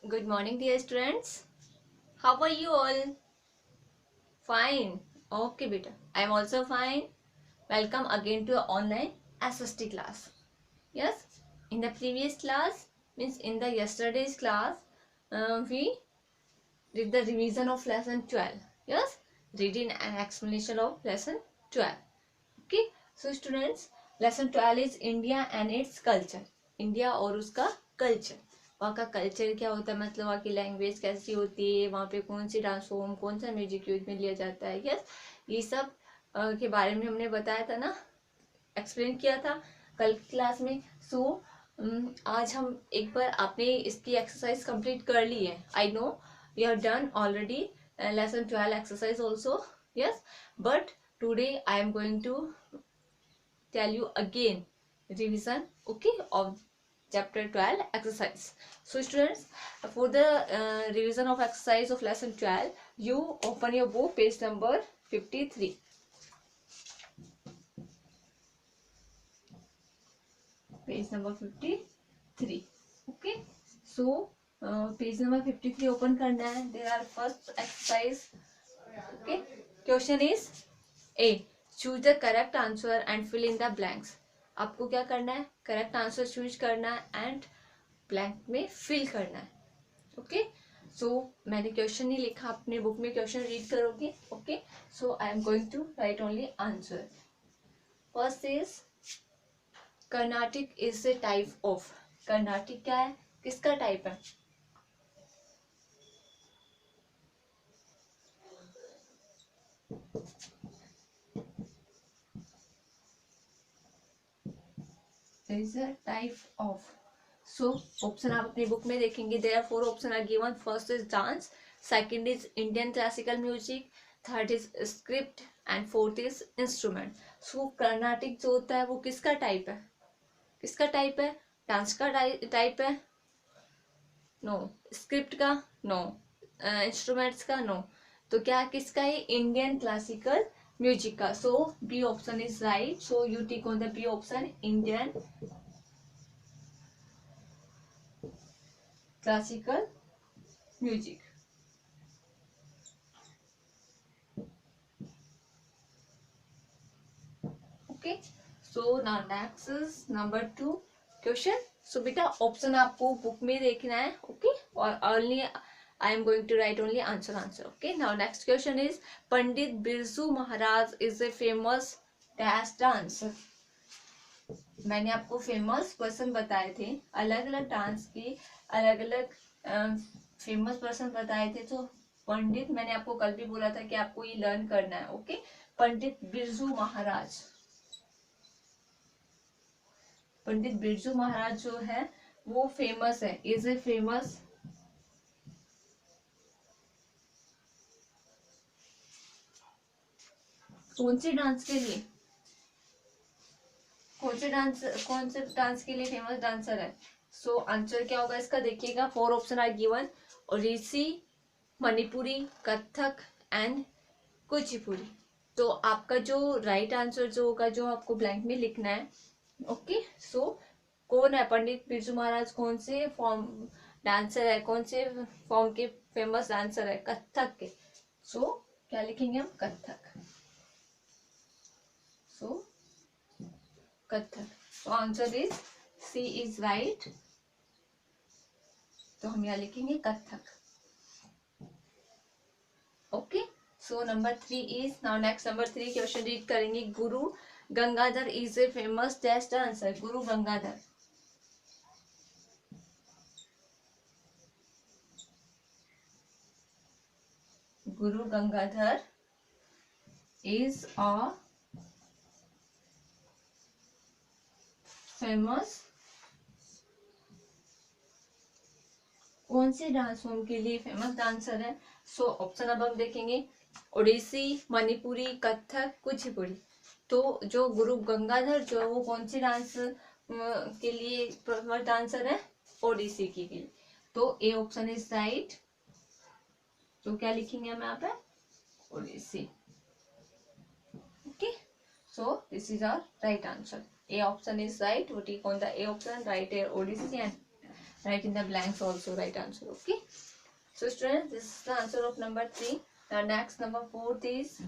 Good morning, dear students. How are you all? Fine. Okay, beta. I am also fine. Welcome again to our online SST class. Yes, in the previous class, means in the yesterday's class, we did the revision of lesson 12. Yes, reading and explanation of lesson 12. Okay, so students, lesson 12 is India and its culture. India और उसका culture. वहाँ का culture क्या होता है, मतलब वहाँ की लैंग्वेज कैसी होती है, वहाँ पे कौन सी डांस फॉर्म, कौन सा म्यूजिक यूज में लिया जाता है. यस, ये सब के बारे में हमने बताया था ना, एक्सप्लेन किया था कल की क्लास में. सो आज हम एक बार आपने इसकी एक्सरसाइज कंप्लीट कर ली है. I know you have done already lesson 12 exercise also. Yes, but today I am going to tell you again revision, okay, of chapter 12 exercise. So students, for the revision of exercise of lesson 12, you open your book, page number 53. Page number 53. Okay, so page number 53 open करना है. There are first exercise. Okay, question is A. Choose the correct answer and fill in the blanks. आपको क्या करना है, correct answer choose करना है and blank में fill करना है. ओके, सो मैंने क्वेश्चन नहीं लिखा, अपने बुक में क्वेश्चन रीड करोगे. Okay, so I am going to write only answer. First is Carnatic is a type of. Carnatic क्या है, किसका टाइप है? Is a type of. So option आप अपनी बुक में देखेंगे. There are 4 option are given. First is dance, second is Indian classical music, third is script and fourth is instrument. So Carnatic जो होता है वो किसका टाइप है, किसका टाइप है? डांस का टाइप है? नो. स्क्रिप्ट का? नो. इंस्ट्रूमेंट्स का? नो. तो क्या किसका है? इंडियन क्लासिकल म्यूजिक का. So B option is right. So you tick on the B option, Indian classical music. Okay, so now next is number 2 question. So बेटा option आपको book में देखना है. ओके, और only I am going to write only answer. Okay, now next question is Pandit Birju Maharaj is a famous dash dance. मैंने आपको famous person बताए थे, अलग अलग डांस के अलग अलग फेमस पर्सन बताए थे. तो पंडित, मैंने आपको कल भी बोला था कि आपको ये लर्न करना है. ओके, पंडित बिरजू महाराज. पंडित बिरजू महाराज जो है वो फेमस है, इज ए फेमस कौन से डांस के लिए, कौन से डांस के लिए फेमस डांसर है? सो आंसर क्या होगा इसका, देखिएगा. 4 option are given. Odissi, Manipuri, Kathak and Kuchipudi. तो आपका जो राइट आंसर जो होगा, जो आपको ब्लैंक में लिखना है. ओके, सो कौन है पंडित बिरजू महाराज, कौन से फॉर्म डांसर है, कौन से फॉर्म के फेमस डांसर है? कथक के. सो क्या लिखेंगे हम? कथक. सो कथक. तो answer is C is right. तो हम यहाँ लिखेंगे Kathak. Okay, so number 3 is now next number 3 question read करेंगे. Guru Gangadhar is a famous dash dancer. Guru Gangadhar. Guru Gangadhar is a famous कौन से डांस फॉर्म के लिए फेमस डांसर है? सो ऑप्शन अब हम देखेंगे. ओडिसी, मणिपुरी, कथक, कुचिपुड़ी. तो जो गुरु गंगाधर जो है वो कौन सी डांस के लिए फेमस डांसर है? ओडिसी के लिए. तो ए ऑप्शन इज राइट. तो क्या लिखेंगे हम यहाँ पे? Odissi. Okay, so this is our right answer. A option is right. We take on the A option, right here, Odissi and write in the blanks also right answer. Okay, so students, this is the answer of number 3. Now next, number 4 is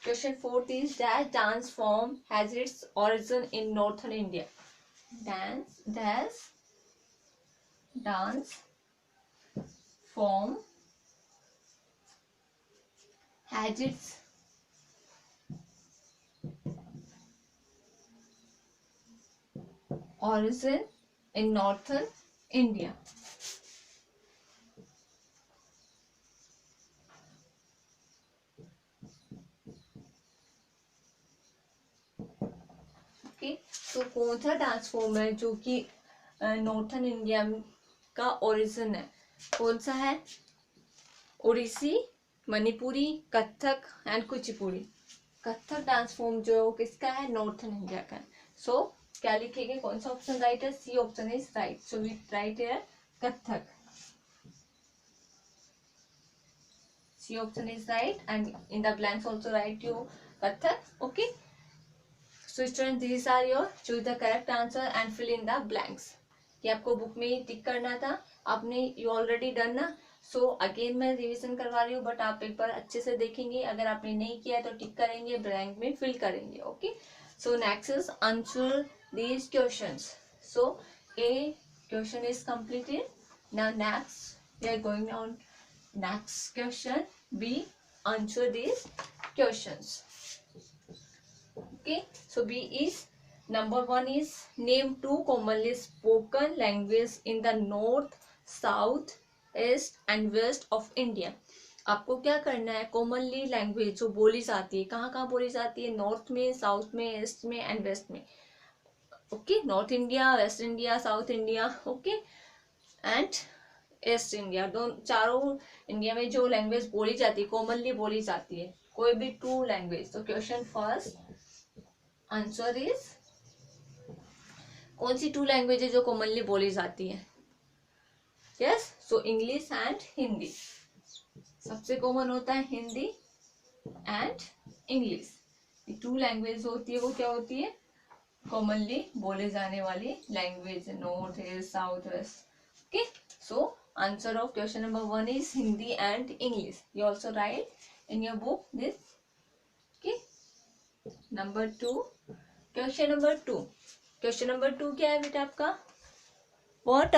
question 4 is that dance form has its origin in northern India. Dance form has its origin in northern India. Okay, तो कौन सा dance form है जो कि northern India का origin है? कौन सा है? Odissi, Manipuri, Kathak and Kuchipudi. Kathak dance form जो किसका है? नॉर्थन इंडिया का है। सो क्या लिखेंगे? कौन सा ऑप्शन राइट है? C option is right. So we write here Kathak. C option is right and in the blanks also write you Kathak. Okay, so students, these are your choose the correct answer and fill in the blanks. ये आपको book में ही टिक करना था, आपने you already done ना. So again मैं revision करवा रही हूँ, बट आप एक बार अच्छे से देखेंगे. अगर आपने नहीं किया है तो टिक करेंगे, ब्लैंक में फिल करेंगे. Okay, so next is answer these questions. So A question is completed. Now next we are going on next question. B, answer these questions. Okay, so B is number 1 is name 2 commonly spoken language in the north, south, east and west of India. आपको क्या करना है? Commonly language जो बोली जाती है, कहाँ कहाँ बोली जाती है? नॉर्थ में, साउथ में, ईस्ट में एंड वेस्ट में. Okay, north India, waste India, South India, okay and east India. दोनों चारों इंडिया में जो लैंग्वेज बोली जाती है, कॉमनली बोली जाती है, कोई भी 2 लैंग्वेज. तो क्वेश्चन फर्स्ट आंसर इज कौन सी 2 लैंग्वेज जो कॉमनली बोली जाती है? Yes, so English and Hindi. सबसे कॉमन होता है हिंदी एंड इंग्लिश. ये 2 लैंग्वेज होती है, वो क्या होती है? कॉमनली बोले जाने वाली language, north east south west. Okay, so answer of question number 1 is Hindi and English. You also right in your book this. Okay, number 2, question number 2. Question number 2 क्या है बेटा आपका? What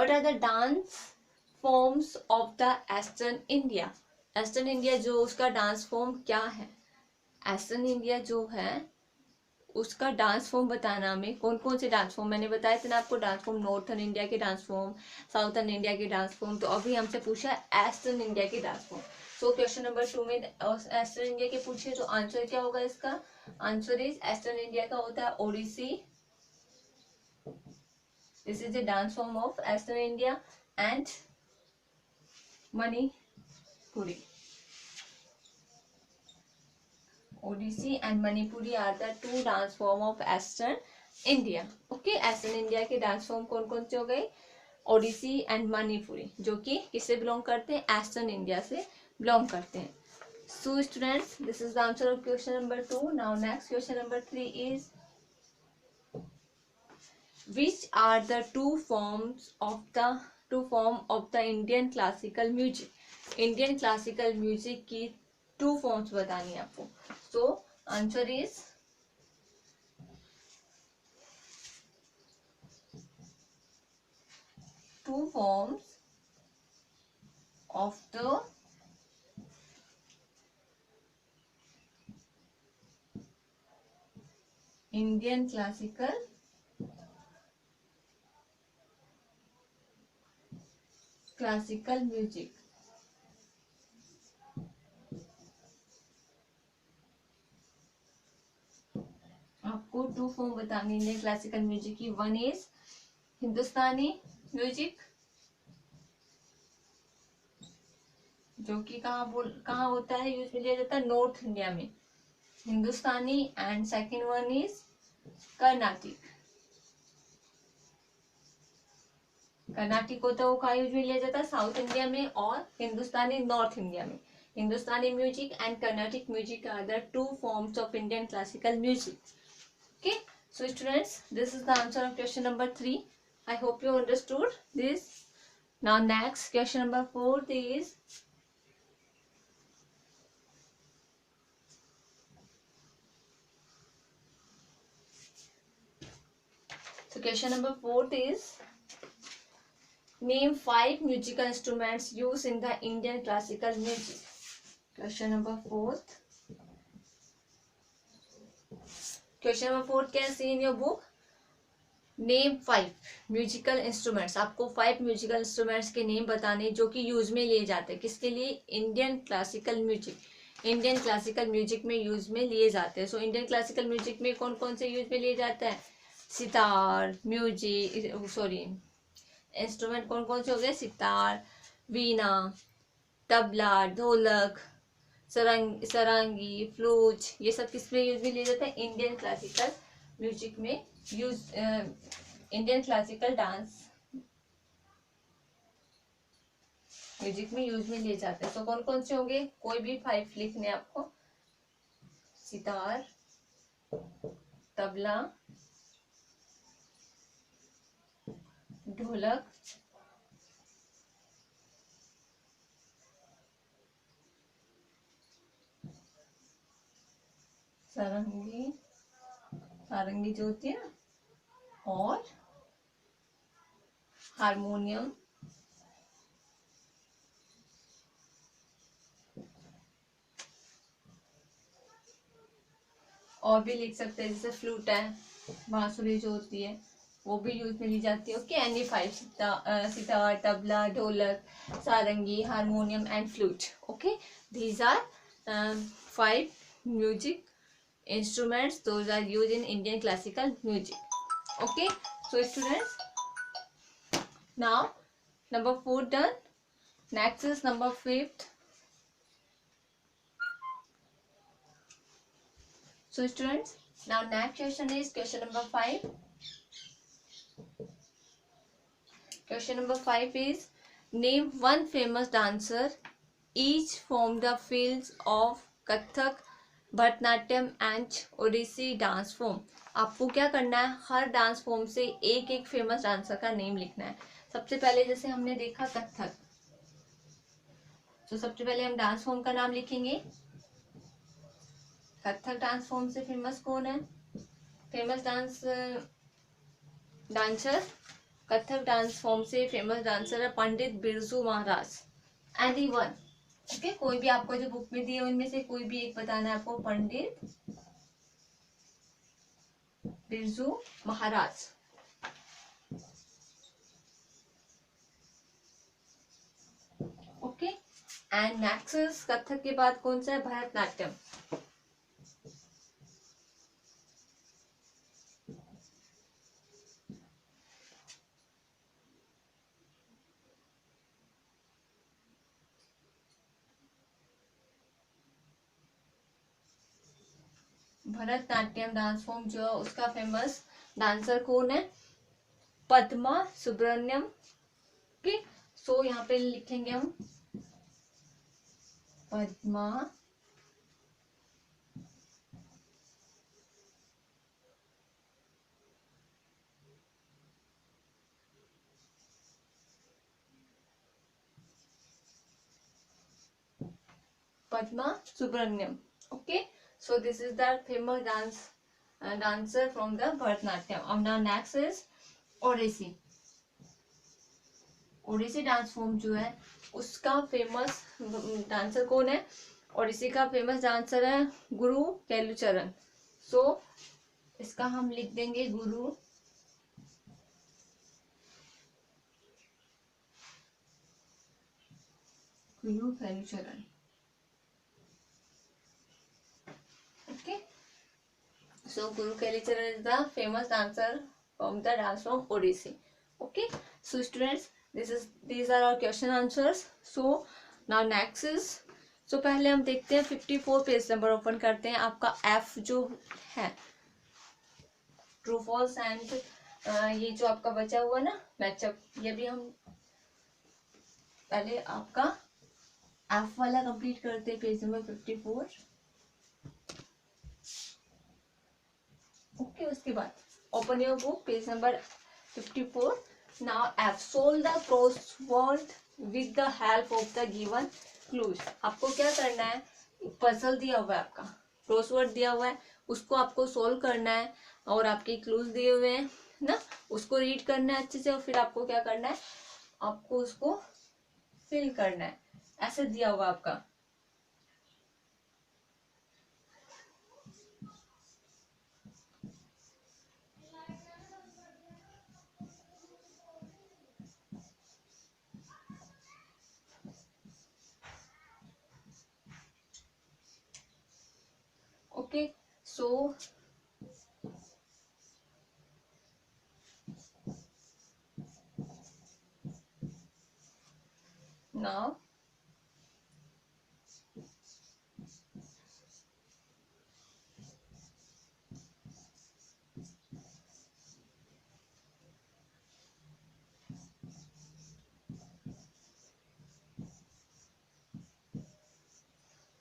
are the dance forms of the Eastern India? Eastern India जो उसका dance form क्या है? Eastern India जो है उसका डांस फॉर्म बताना हमें. कौन कौन से डांस फॉर्म मैंने बताया थे ना आपको? डांस फॉर्म नॉर्थन इंडिया के डांस फॉर्म, साउथर्न इंडिया के डांस फॉर्म. तो अभी हमसे पूछा ईस्टर्न इंडिया के dance form. So question number 2 में ईस्टर्न इंडिया के पूछे, तो आंसर क्या होगा इसका? आंसर इज ईस्टर्न इंडिया का होता है Odissi. This is the dance form of eastern India and Manipuri. Odissi and Manipuri are the 2 dance form of eastern India. Okay, eastern India के डांस फॉर्म कौन कौन से हो गए? ओडिसी एंड मणिपुरी, जो कि किससे बिलोंग करते हैं? ईस्टर्न इंडिया से बिलोंग करते हैं. So students, this is the answer of question number 2. Now next question number 3 is which are the two forms of the Indian classical music? Indian classical music की 2 forms बतानी है आपको. So answer is two forms of the Indian classical music. आपको 2 form बतानी है classical music की. 1 is Hindustani music, जो कि कहाँ होता है, यूज में लिया जाता है? नॉर्थ इंडिया में, Hindustani. And second one is Carnatic. Carnatic होता है वो कहाँ यूज में लिया जाता है, साउथ इंडिया में, और हिंदुस्तानी नॉर्थ इंडिया में। Hindustani music and Carnatic music are the two forms of Indian classical music. Okay, so students, this is the answer of question number 3. I hope you understood this. Now next question number 4 is, so question number 4 is, name 5 musical instruments used in the Indian classical music. Question number 4. Question number 4 can see in your book. Name 5 musical instruments. आपको 5 musical instruments के name बताने जो कि use में लिए जाते हैं. किसके लिए? Indian classical music. Indian classical music में यूज में लिए जाते हैं. सो इंडियन क्लासिकल म्यूजिक में कौन कौन से यूज में लिए जाते हैं? सितार, म्यूजिक, सॉरी, इंस्ट्रूमेंट कौन कौन से हो गए? सितार, वीणा, तबला, ढोलक, सरांगी, फ्लूट, ये सब किस में यूज में लिए जाते हैं? इंडियन क्लासिकल म्यूजिक में use, Indian classical dance music में यूज में लिए जाते हैं. तो कौन कौन से होंगे? कोई भी 5 लिखने आपको. सितार, तबला, ढोलक, सारंगी, सारंगी जो होती है ना, और हारमोनियम, और भी लिख सकते हैं जैसे फ्लूट है, बांसुरी जो होती है वो भी यूज में ली जाती है. Okay, any 5, sitar, tabla, dholak, sarangi, harmonium and flute. Okay, these are 5 music instruments, those are used in Indian classical music. Okay, so students, now number 4 done. Next is number 5. So students, now next question is question number 5. Question number 5 is, name one famous dancer each from the fields of Kathak, Bharatanatyam and Odissi dance form. आपको क्या करना है? हर dance form से एक एक famous dancer का name लिखना है. सबसे पहले जैसे हमने देखा कथक, तो सबसे पहले हम डांस फॉर्म का नाम लिखेंगे. कथक डांस फॉर्म से फेमस कौन है? Famous dancer Kathak dance form से फेमस डांसर है Pandit Birju Maharaj. Any one. Okay, कोई भी आपको जो बुक में दिए उनमें से कोई भी एक बताना है आपको. पंडित बिरजू महाराज. ओके, एंड नेक्स्ट कथक के बाद कौन सा है? भरतनाट्यम. भरतनाट्यम डांस फॉर्म जो है उसका फेमस डांसर कौन है? पद्मा सुब्रमण्यम. ओके, सो यहाँ पे लिखेंगे हम Padma Subrahmanyam. Okay, so this is the famous dancer from the Bharatanatyam. Now next is Odissi. Odissi dance form जो है उसका फेमस डांसर कौन है? ओडिसी का फेमस डांसर है गुरु केलुचरण. सो इसका हम लिख देंगे गुरु Kelucharan. Okay, so Guru Kelucharan is the famous dancer from the dance from Odissi. Okay, so students, these are our question answers. So now next is, so पहले हम देखते हैं 54 पेज नंबर ओपन करते हैं. आपका F जो है ट्रू फॉल्स एंड ये जो आपका बचा हुआ ना मैचअप, ये भी हम पहले आपका एफ वाला कंप्लीट करते हैं, पेज नंबर 54। ओके, उसके बाद open your book, page number 54। Now F solve the crossword with the help of the given clues. आपको क्या करना है, पजल दिया हुआ है आपका, क्रॉसवर्ड दिया हुआ है, उसको आपको सोल्व करना है और आपके क्लूज दिए हुए हैं ना, उसको रीड करना है अच्छे से और फिर आपको क्या करना है, आपको उसको फिल करना है, ऐसे दिया हुआ आपका। ओके, सो नाउ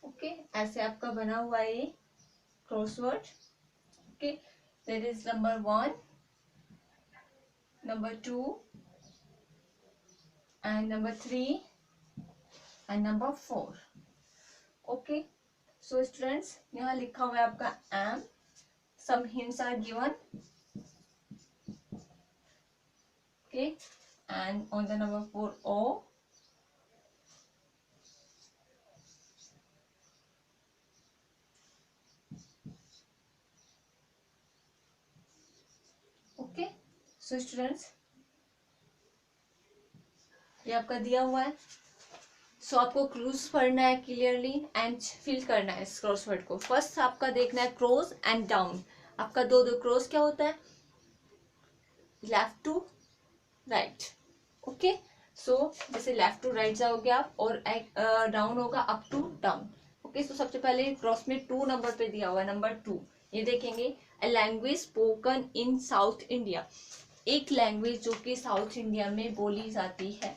ओके, ऐसे आपका बना हुआ है ये crossword. Okay, there is number 1, number 2 and number 3 and number 4। Okay, so students, यहाँ लिखा हुआ है आपका um, some hints are given. Okay, and on the number 4 O. Okay, so students, ये आपका दिया हुआ है। सो आपको क्लूज पढ़ना है क्लियरली एंड फिल करना है इस क्रॉसवर्ड को। फर्स्ट आपका देखना है क्रॉस एंड डाउन। आपका दो दो क्रॉस क्या होता है, लेफ्ट टू राइट। ओके, सो जैसे लेफ्ट टू राइट जाओगे आप और डाउन होगा अप टू डाउन। ओके, सो सबसे पहले क्रॉस में 2 नंबर पे दिया हुआ है, नंबर 2, ये देखेंगे, a language spoken in south India, एक लैंग्वेज जो कि साउथ इंडिया में बोली जाती है।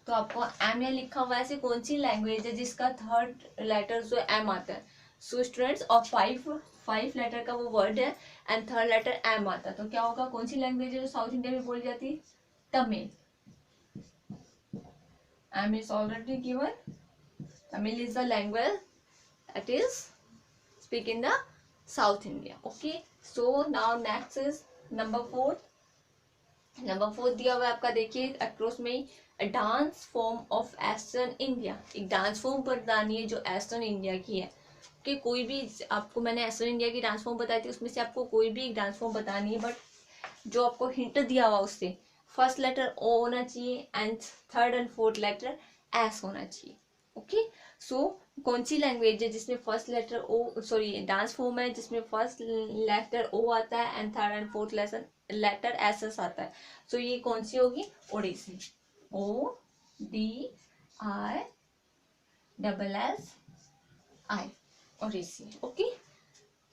तो आपको एम यहाँ लिखा हुआ है, ऐसे कौन सी लैंग्वेज है जिसका थर्ड लेटर जो एम आता है। सो स्टूडेंट्स, और फाइव लेटर का वो वर्ड है एंड थर्ड लेटर एम आता है, तो क्या होगा, कौन सी लैंग्वेज है जो साउथ इंडिया में बोली जाती है, Tamil. M is already given. Tamil is the language that is speak in the South India. Okay. So now next is number 4. Number 4 दिया हुआ है आपका, देखिए अक्रॉस में, dance form of astern India, एक डांस फॉर्म बतानी है जो एस्टर्न इंडिया की है। कि कोई भी, आपको मैंने एस्टर्न इंडिया की डांस फॉर्म बताई थी, उसमें से आपको कोई भी एक डांस फॉर्म बतानी है, बट जो आपको हिंट दिया हुआ उससे फर्स्ट लेटर ओ होना चाहिए and third and fourth letter S होना चाहिए। ओके, सो कौन सी लैंग्वेज है जिसमें first letter O, sorry dance form है जिसमें फर्स्ट लेटर ओ आता है and third and fourth letter S S आता है। सो ये कौन सी होगी, Odissi, O D I double S I, Odissi. Okay,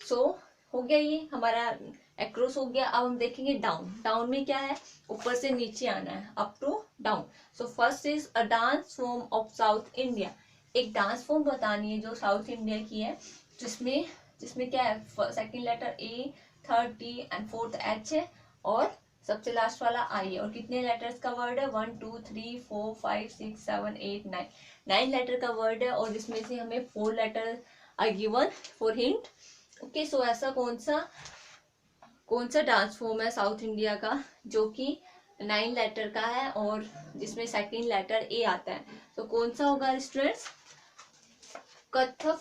so हो गया ये हमारा एक्रॉस हो गया। अब हम देखेंगे डाउन। डाउन में क्या है, ऊपर से नीचे आना है, up to down. So first is a dance form of south India, एक डांस फॉर्म बतानी है जो साउथ इंडिया की है, जिसमें जिसमें क्या है, second letter A, third T and fourth H है और सबसे लास्ट वाला आई है। और कितने लेटर्स का वर्ड है, 1 2 3 4 5 6 7 8 9, 9 लेटर का वर्ड है और जिसमें से हमें 4 letter are given for hint. Okay, so ऐसा कौन सा डांस फॉर्म है साउथ इंडिया का जो कि 9 लेटर का है और जिसमें सेकंड लेटर ए आता है, तो कौन सा होगा students, Kathak,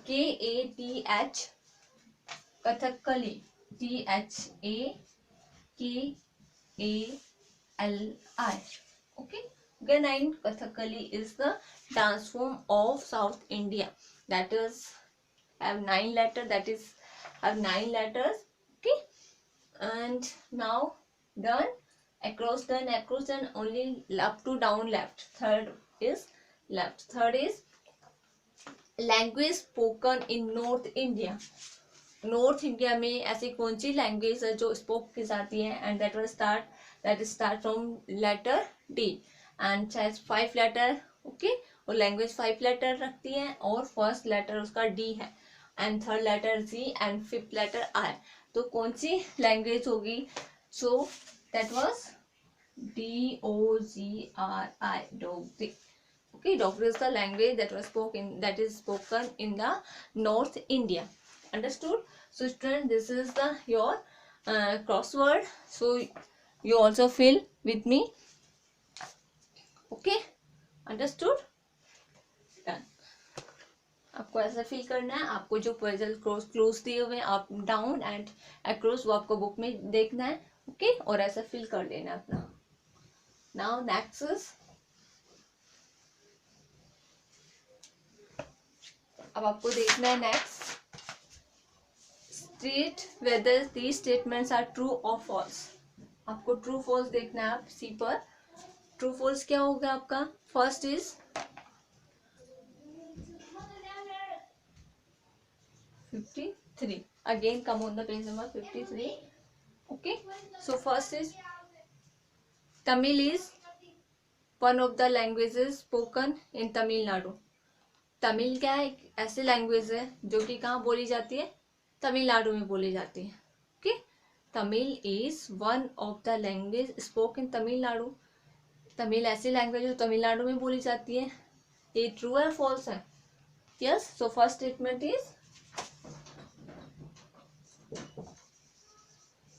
K A T H, Kathakali, T H A K A L I. Okay, again 9, Kathakali is the dance form of South India, that is have 9 letters, that is have 9 letters. Okay, and now done, across done, only up to down left, third is language spoken in North India, north India में ऐसी कौन सी language है जो spoke की जाती है, and that start from letter D and has 5 letter. Okay, और लैंग्वेज 5 लेटर रखती है और फर्स्ट लेटर उसका डी है and third letter G and fifth letter I. तो कौन सी लैंग्वेज होगी? So that was DOGRI, Dogri. Okay, Dogri is the language that is spoken in the North India. Understood? So students, this is the your crossword. So you also fill with me. Okay, understood? Done. आपको ऐसा feel करना है, आपको जो puzzle close दिए हुए up down and across वो आपको बुक में देखना है। ओके, और ऐसा फील कर लेना अपना। नाउ नेक्स्ट इज, अब आपको देखना है next, state whether these statements are true और फॉल्स। आपको ट्रू फॉल्स देखना है। आप सी पर ट्रू फॉल्स क्या होगा आपका? First is 53, again come on the page number 53। Okay, so first is Tamil is one of the languages spoken in Tamil Nadu. Tamil क्या है? एक ऐसी लैंग्वेज है जो कि कहाँ बोली जाती है? तमिलनाडु में बोली जाती है। Okay, Tamil is one of the language spoke in Tamil Nadu. Tamil ऐसी लैंग्वेज जो तमिलनाडु में बोली जाती है। ये ट्रू है फॉल्स है? Yes, so first statement is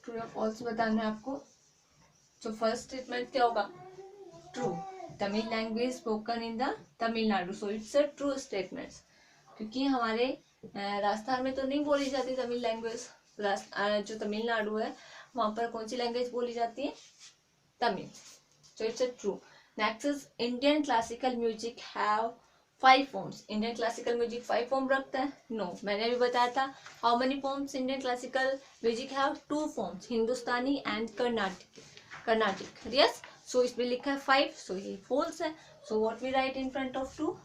true या फॉल्स बताना है आपको। सो फर्स्ट स्टेटमेंट क्या होगा? True, Tamil language spoken in the Tamil Nadu, so it's a true statement. क्योंकि हमारे राजस्थान में तो नहीं बोली जाती तमिल लैंग्वेज। जो तमिलनाडु है वहां पर कौन सी लैंग्वेज बोली जाती है? Tamil, so it's a true. Next is Indian classical music have 5 forms. Indian classical music 5 form रखता है? नो, मैंने अभी बताया था। How many forms Indian classical music have? 2 forms, Hindustani and Carnatic. Yes, so इसमें लिखा है 5, सो ये फॉल्स है। So what we write in front of true?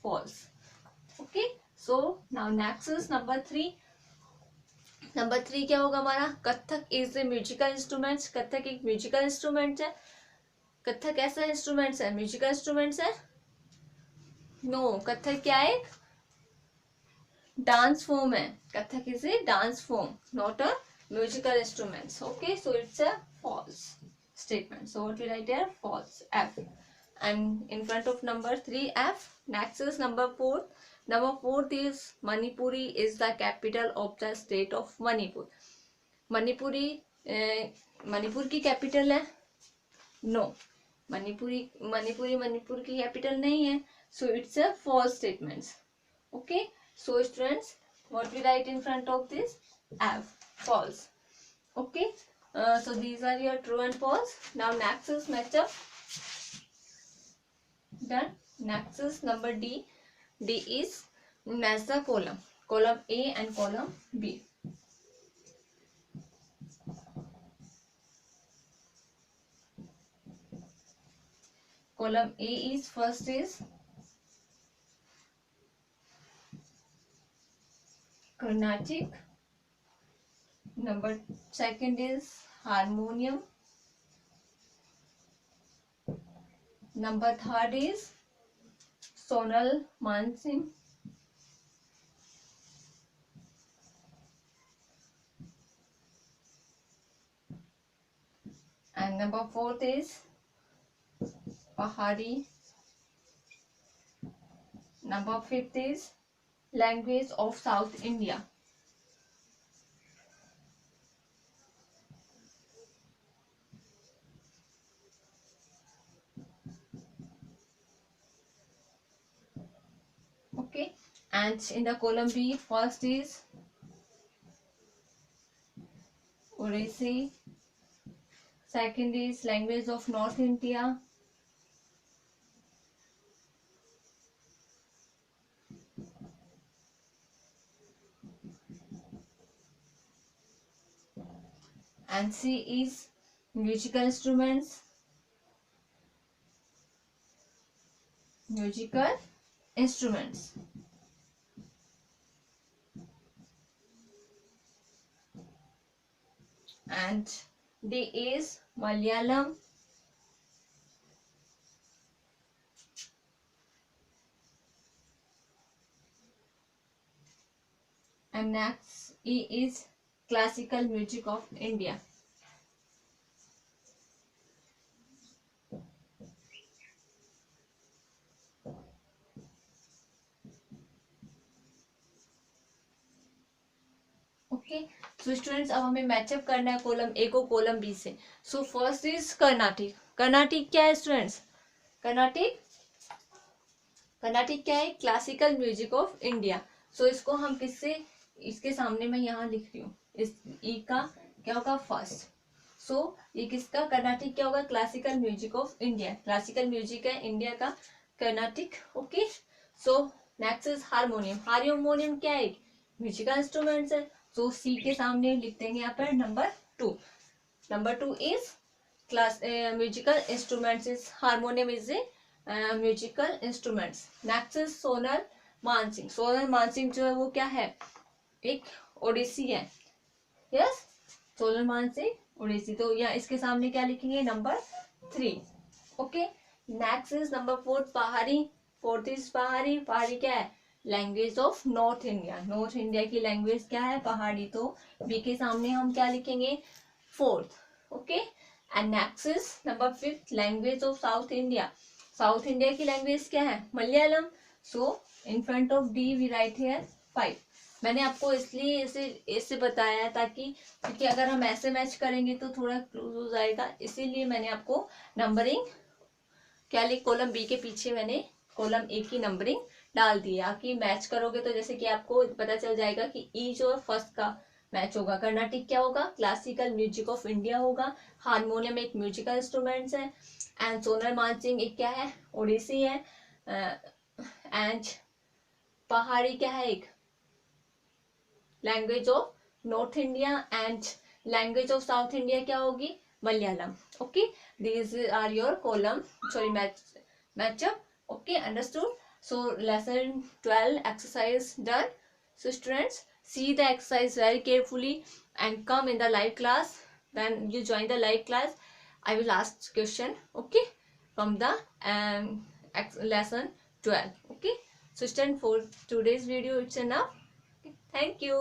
False. Okay, so now next is number 3। Number 3 क्या होगा हमारा? Kathak is a musical instrument. Kathak एक म्यूजिकल इंस्ट्रूमेंट है। कथक ऐसा इंस्ट्रूमेंट्स है? म्यूजिकल इंस्ट्रूमेंट्स है? नो, कथक क्या है? डांस फॉर्म है। Kathak is a dance form, not a musical instruments. Okay, so it's a false statement. So what we write here? False, F. And in front of number 3, F. Next is number 4. Number 4 is Manipuri is the capital of the state of Manipur. Manipuri Manipur की capital है? No, Manipur की capital नहीं है। So it's a false statement. Okay, so students, what we write in front of this? F, false. Okay, so these are your true and false. Now next is matchup. Done. Next is number D. D is match the column. Column A and column B. Column A is first is Carnatic. Number second is harmonium. Number third is Sonal Mansingh. And number fourth is Pahari. Number fifth is language of South India. Okay, and in the column B, first is Odissi. Second is language of North India. And C is musical instruments. Musical instruments. and D is Malayalam, and next E is classical music of India. Okay, so students अब हमें matchup करना है column A को column B से. So first is Carnatic. Carnatic क्या है students? Carnatic Carnatic क्या है? Classical music of India. So इसको हम किससे, इसके सामने मैं यहाँ लिख रही हूँ, इस ई का क्या होगा? फर्स्ट. सो ये किसका? कर्नाटिक क्या होगा? Classical music of India. Classical music है इंडिया का Carnatic. Okay, so next is harmonium. Harmonium क्या है? म्यूजिकल इंस्ट्रूमेंट्स है. सो सी के सामने लिख देंगे यहाँ पर number 2. Number 2 is class musical instruments. Is harmonium is a musical instruments. Next is Sonal Mansingh. Sonal Mansingh जो है वो क्या है? एक ओडिसी है. यस, सोनल मानसिंह ओडिसी. तो यहाँ इसके सामने क्या लिखेंगे? Number 3. Okay, next is number 4 पहाड़ी. 4th इज पहाड़ी. पहाड़ी क्या है? Language of north India. North India की लैंग्वेज क्या है? पहाड़ी. तो बी के सामने हम क्या लिखेंगे? 4th. Okay, and next is number 5 language of south India. South India की लैंग्वेज क्या है? Malayalam. So in front of D we write here 5. मैंने आपको इसलिए इसे बताया है ताकि, क्योंकि अगर हम ऐसे मैच करेंगे तो थोड़ा क्लोज हो जाएगा, इसीलिए मैंने आपको नंबरिंग क्या लिख, कॉलम बी के पीछे मैंने कॉलम ए की नंबरिंग डाल दिया कि मैच करोगे तो जैसे कि आपको पता चल जाएगा कि ई जो है फर्स्ट का मैच होगा. कर्नाटिक क्या होगा? क्लासिकल म्यूजिक ऑफ इंडिया होगा. हारमोनियम एक म्यूजिकल इंस्ट्रूमेंट्स है. एंड सोनल मानसिंह एक क्या है? ओडिसी है. एंड पहाड़ी क्या है? एक language of north India. And language of south India क्या होगी? Malayalam. Okay, these are your column, sorry, matchup. Okay, understood. So lesson 12 exercise done. So students, see the exercise very carefully and come in the live class. When you join the live class, I will ask question, okay, from the lesson 12. Okay, so students, for today's video it's enough. Okay, thank you.